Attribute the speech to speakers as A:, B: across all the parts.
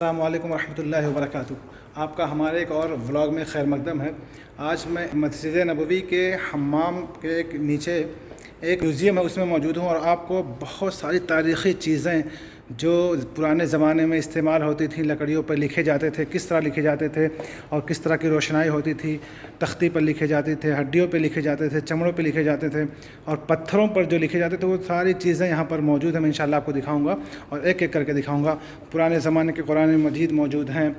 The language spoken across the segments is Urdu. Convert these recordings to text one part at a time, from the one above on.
A: السلام علیکم ورحمۃ اللہ وبرکاتہ۔ آپ کا ہمارے ایک اور ولاگ میں خیر مقدم ہے۔ آج میں مسجد نبوی کے حمام کے نیچے ایک میوزیم ہے، اس میں موجود ہوں، اور آپ کو بہت ساری تاریخی چیزیں جو پرانے زمانے میں استعمال ہوتی تھیں، لکڑیوں پر لکھے جاتے تھے، کس طرح لکھے جاتے تھے اور کس طرح کی روشنائی ہوتی تھی، تختی پر لکھے جاتے تھے، ہڈیوں پہ لکھے جاتے تھے، چمڑوں پہ لکھے جاتے تھے، اور پتھروں پر جو لکھے جاتے تھے، وہ ساری چیزیں یہاں پر موجود ہیں۔ میں انشاءاللہ آپ کو دکھاؤں گا اور ایک ایک کر کے دکھاؤں گا۔ پرانے زمانے کے قرآن مجید موجود ہیں،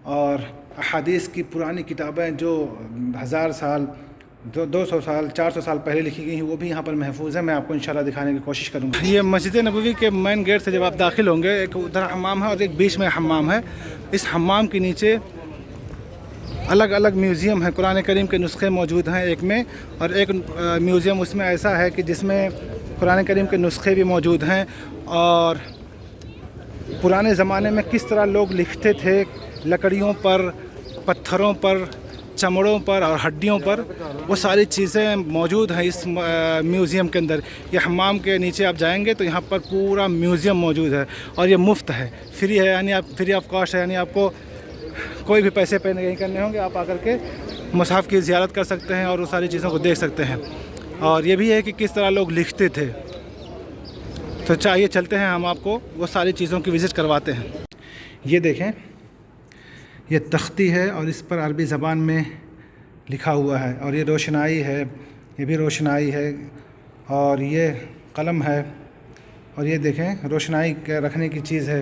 A: اور احادیث کی پرانی کتابیں جو 1000 سال 200 سال 400 سال پہلے لکھی گئی ہیں، وہ بھی یہاں پر محفوظ ہیں۔ میں آپ کو انشاءاللہ دکھانے کی کوشش کروں گا۔ یہ مسجد نبوی کے مین گیٹ سے جب آپ داخل ہوں گے، ایک ادھر حمام ہے اور ایک بیچ میں حمام ہے۔ اس حمام کے نیچے الگ الگ میوزیم ہیں، قرآن کریم کے نسخے موجود ہیں ایک میں، اور ایک میوزیم اس میں ایسا ہے کہ جس میں قرآن کریم کے نسخے بھی موجود ہیں، اور پرانے زمانے میں کس طرح لوگ لکھتے تھے، لکڑیوں پر، پتھروں پر، چمڑوں پر اور ہڈیوں پر، وہ ساری چیزیں موجود ہیں اس میوزیم کے اندر۔ یہ حمام کے نیچے آپ جائیں گے تو یہاں پر پورا میوزیم موجود ہے، اور یہ مفت ہے، فری ہے، یعنی آپ فری آف کاسٹ ہے، یعنی آپ کو کوئی بھی پیسے پے نہیں کرنے ہوں گے۔ آپ آ کر کے مصحف کی زیارت کر سکتے ہیں اور وہ ساری چیزوں کو دیکھ سکتے ہیں، اور یہ بھی ہے کہ کس طرح لوگ لکھتے تھے۔ تو چاہیے چلتے ہیں، ہم آپ کو وہ ساری چیزوں کی وزٹ کرواتے ہیں۔ یہ دیکھیں، یہ تختی ہے اور اس پر عربی زبان میں لکھا ہوا ہے، اور یہ روشنائی ہے، یہ بھی روشنائی ہے، اور یہ قلم ہے، اور یہ دیکھیں روشنائی رکھنے کی چیز ہے۔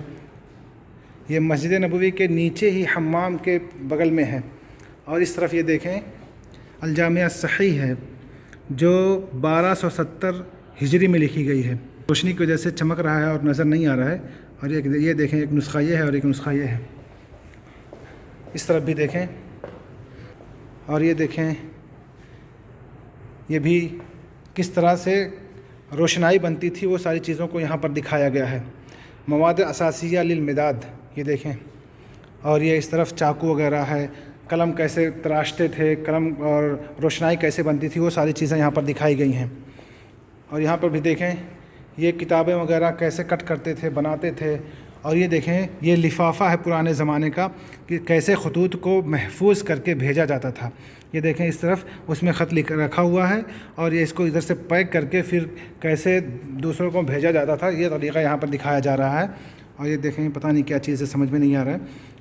A: یہ مسجد نبوی کے نیچے ہی حمام کے بغل میں ہے، اور اس طرف یہ دیکھیں الجامعہ صحیح ہے، جو 1270 ہجری میں لکھی گئی ہے۔ روشنی کی وجہ سے چمک رہا ہے اور نظر نہیں آ رہا ہے، اور یہ دیکھیں ایک نسخہ یہ ہے اور ایک نسخہ یہ ہے۔ اس طرف بھی دیکھیں، اور یہ دیکھیں یہ بھی کس طرح سے روشنائی بنتی تھی، وہ ساری چیزوں کو یہاں پر دکھایا گیا ہے۔ مواد اساسیہ للمداد، یہ دیکھیں، اور یہ اس طرف چاقو وغیرہ ہے، قلم کیسے تراشتے تھے، قلم اور روشنائی کیسے بنتی تھی، وہ ساری چیزیں یہاں پر دکھائی گئی ہیں۔ اور یہاں پر بھی دیکھیں یہ کتابیں وغیرہ کیسے کٹ کرتے تھے، بناتے تھے، اور یہ دیکھیں یہ لفافہ ہے پرانے زمانے کا، کہ کیسے خطوط کو محفوظ کر کے بھیجا جاتا تھا۔ یہ دیکھیں اس طرف اس میں خط لکھ رکھا ہوا ہے، اور یہ اس کو ادھر سے پیک کر کے پھر کیسے دوسروں کو بھیجا جاتا تھا، یہ طریقہ یہاں پر دکھایا جا رہا ہے۔ اور یہ دیکھیں پتہ نہیں کیا چیز ہے، سمجھ میں نہیں آ رہا ہے،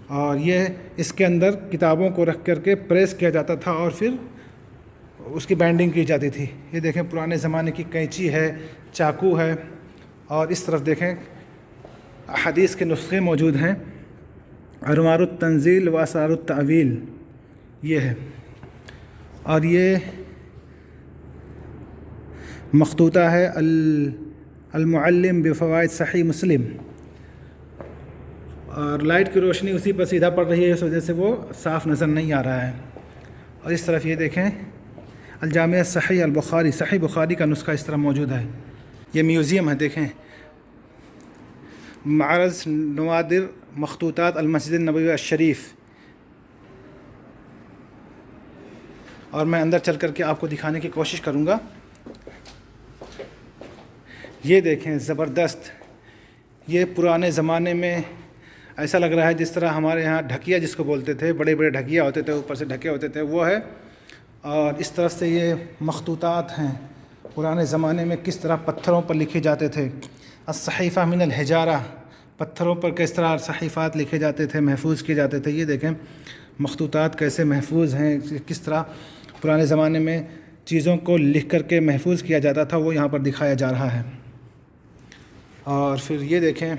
A: اور یہ اس کے اندر کتابوں کو رکھ کر کے پریس کیا جاتا تھا اور پھر اس کی بائنڈنگ کی جاتی تھی۔ یہ دیکھیں پرانے زمانے کی قینچی ہے، چاقو ہے، اور اس طرف دیکھیں احادیث کے نسخے موجود ہیں، انوار التنزیل و اسرار التأویل یہ ہے، اور یہ مخطوطہ ہے المعلم بفوائد صحیح مسلم، اور لائٹ کی روشنی اسی پر سیدھا پڑ رہی ہے، اس وجہ سے وہ صاف نظر نہیں آ رہا ہے۔ اور اس طرف یہ دیکھیں الجامعہ صحیح البخاری، صحیح بخاری کا نسخہ اس طرح موجود ہے۔ یہ میوزیم ہے، دیکھیں معرض نوادر مخطوطات المسجد النبوی الشریف، اور میں اندر چل کر کے آپ کو دکھانے کی کوشش کروں گا۔ یہ دیکھیں زبردست، یہ پرانے زمانے میں ایسا لگ رہا ہے جس طرح ہمارے یہاں ڈھکیا جس کو بولتے تھے، بڑے بڑے ڈھکیا ہوتے تھے، اوپر سے ڈھکے ہوتے تھے، وہ ہے۔ اور اس طرف سے یہ مخطوطات ہیں، پرانے زمانے میں کس طرح پتھروں پر لکھے جاتے تھے، الصحیفہ من الحجارہ، پتھروں پر کس طرح صحیفات لکھے جاتے تھے، محفوظ کیے جاتے تھے۔ یہ دیکھیں مخطوطات کیسے محفوظ ہیں، کس طرح پرانے زمانے میں چیزوں کو لکھ کر کے محفوظ کیا جاتا تھا، وہ یہاں پر دکھایا جا رہا ہے۔ اور پھر یہ دیکھیں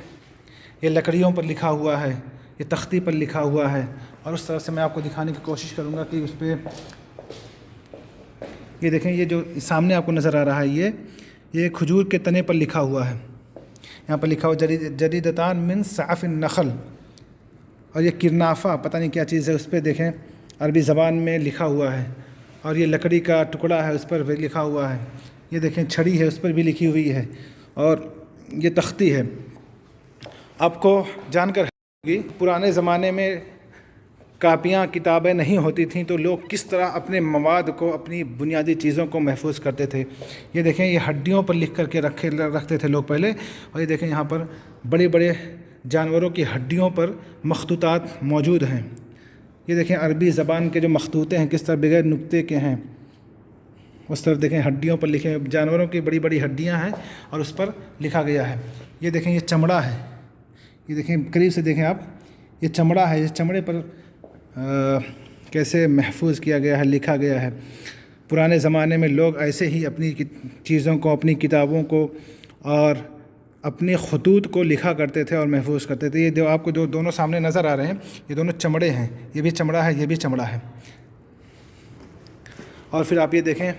A: یہ لکڑیوں پر لکھا ہوا ہے، یہ تختی پر لکھا ہوا ہے، اور اس طرح سے میں آپ کو دکھانے کی کوشش کروں گا کہ اس پہ یہ دیکھیں یہ جو سامنے آپ کو نظر آ رہا ہے، یہ کھجور کے تنے پر لکھا ہوا ہے، یہاں پر لکھا ہوا جریدتان من صعف النخل، اور یہ کرنافہ پتہ نہیں کیا چیز ہے، اس پہ دیکھیں عربی زبان میں لکھا ہوا ہے، اور یہ لکڑی کا ٹکڑا ہے اس پر بھی لکھا ہوا ہے۔ یہ دیکھیں چھڑی ہے، اس پر بھی لکھی ہوئی ہے، اور یہ تختی ہے۔ آپ کو جان کر ہوگی پرانے زمانے میں کاپیاں کتابیں نہیں ہوتی تھیں، تو لوگ کس طرح اپنے مواد کو، اپنی بنیادی چیزوں کو محفوظ کرتے تھے۔ یہ دیکھیں یہ ہڈیوں پر لکھ کر کے رکھتے تھے لوگ پہلے، اور یہ دیکھیں یہاں پر بڑے بڑے جانوروں کی ہڈیوں پر مخطوطات موجود ہیں۔ یہ دیکھیں عربی زبان کے جو مخطوطے ہیں کس طرح بغیر نقطے کے ہیں، اس طرف دیکھیں ہڈیوں پر لکھے جانوروں کی بڑی بڑی ہڈیاں ہیں اور اس پر لکھا گیا ہے۔ یہ دیکھیں یہ چمڑا ہے، یہ دیکھیں قریب سے دیکھیں آپ، یہ چمڑا ہے، اس چمڑے پر کیسے محفوظ کیا گیا ہے، لکھا گیا ہے۔ پرانے زمانے میں لوگ ایسے ہی اپنی چیزوں کو، اپنی کتابوں کو اور اپنے خطوط کو لکھا کرتے تھے اور محفوظ کرتے تھے۔ یہ جو آپ کو جو دونوں سامنے نظر آ رہے ہیں یہ دونوں چمڑے ہیں، یہ بھی چمڑا ہے، یہ بھی چمڑا ہے۔ اور پھر آپ یہ دیکھیں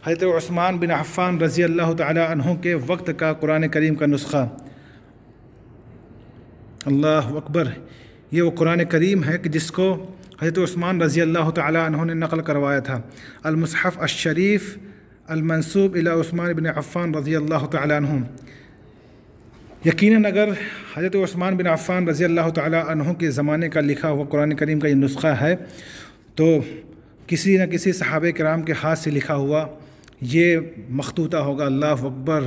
A: حضرت عثمان بن عفان رضی اللہ تعالی عنہ کے وقت کا قرآن کریم کا نسخہ، اللہ اکبر، یہ وہ قرآن کریم ہے کہ جس کو حضرت عثمان رضی اللہ تعالی عنہ نے نقل کروایا تھا۔ المصحف الشریف المنسوب الی عثمان بن عفان رضی اللہ تعالی عنہ۔ یقیناً اگر حضرت عثمان بن عفان رضی اللہ تعالی عنہ کے زمانے کا لکھا ہوا قرآن کریم کا یہ نسخہ ہے تو کسی نہ کسی صحابہ کرام کے ہاتھ سے لکھا ہوا یہ مخطوطہ ہوگا۔ اللہ اکبر،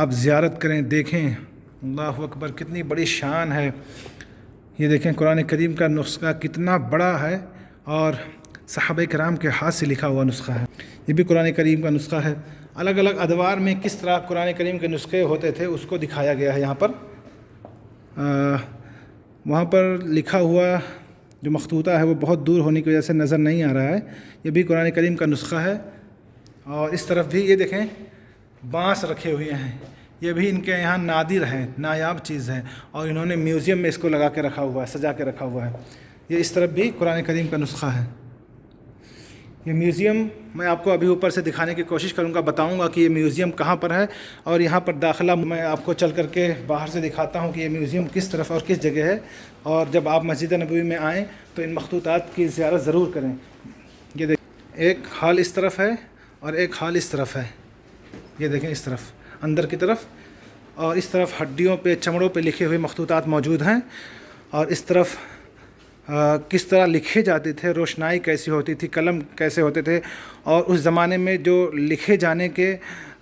A: آپ زیارت کریں، دیکھیں، اللہ اکبر، کتنی بڑی شان ہے۔ یہ دیکھیں قرآن کریم کا نسخہ کتنا بڑا ہے اور صحابہ کرام کے ہاتھ سے لکھا ہوا نسخہ ہے۔ یہ بھی قرآن کریم کا نسخہ ہے۔ الگ الگ ادوار میں کس طرح قرآن کریم کے نسخے ہوتے تھے اس کو دکھایا گیا ہے یہاں پر۔ وہاں پر لکھا ہوا جو مخطوطہ ہے وہ بہت دور ہونے کی وجہ سے نظر نہیں آ رہا ہے۔ یہ بھی قرآن کریم کا نسخہ ہے۔ اور اس طرف بھی یہ دیکھیں بانس رکھے ہوئے ہیں، یہ بھی ان کے یہاں نادر ہے، نایاب چیز ہے، اور انہوں نے میوزیم میں اس کو لگا کے رکھا ہوا ہے، سجا کے رکھا ہوا ہے۔ یہ اس طرف بھی قرآن کریم کا نسخہ ہے۔ یہ میوزیم میں آپ کو ابھی اوپر سے دکھانے کی کوشش کروں گا، بتاؤں گا کہ یہ میوزیم کہاں پر ہے، اور یہاں پر داخلہ میں آپ کو چل کر کے باہر سے دکھاتا ہوں کہ یہ میوزیم کس طرف اور کس جگہ ہے۔ اور جب آپ مسجد نبوی میں آئیں تو ان مخطوطات کی زیارت ضرور کریں۔ یہ دیکھیں ایک ہال اس طرف ہے اور ایک ہال اس طرف ہے، یہ دیکھیں اس طرف اندر کی طرف، اور اس طرف ہڈیوں پہ، چمڑوں پہ لکھے ہوئے مخطوطات موجود ہیں، اور اس طرف کس طرح لکھے جاتے تھے، روشنائی کیسی ہوتی تھی، قلم کیسے ہوتے تھے، اور اس زمانے میں جو لکھے جانے کے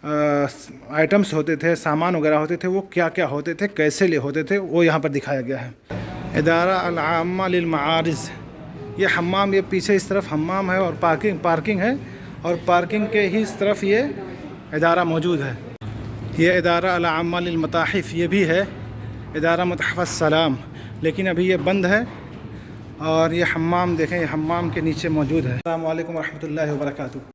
A: آئٹمس ہوتے تھے، سامان وغیرہ ہوتے تھے، وہ کیا کیا ہوتے تھے، کیسے لے ہوتے تھے، وہ یہاں پر دکھایا گیا ہے۔ ادارہ العامہ للمعارض، یہ حمام، یہ پیچھے اس طرف حمام ہے اور پارکنگ ہے، اور پارکنگ کے ہی اس طرف یہ ادارہ موجود ہے۔ یہ ادارہ العامہ للمتاحف، یہ بھی ہے ادارہ متحف السلام، لیکن ابھی یہ بند ہے۔ اور یہ حمام دیکھیں، یہ حمام کے نیچے موجود ہے۔ السلام علیکم ورحمۃ اللہ وبرکاتہ۔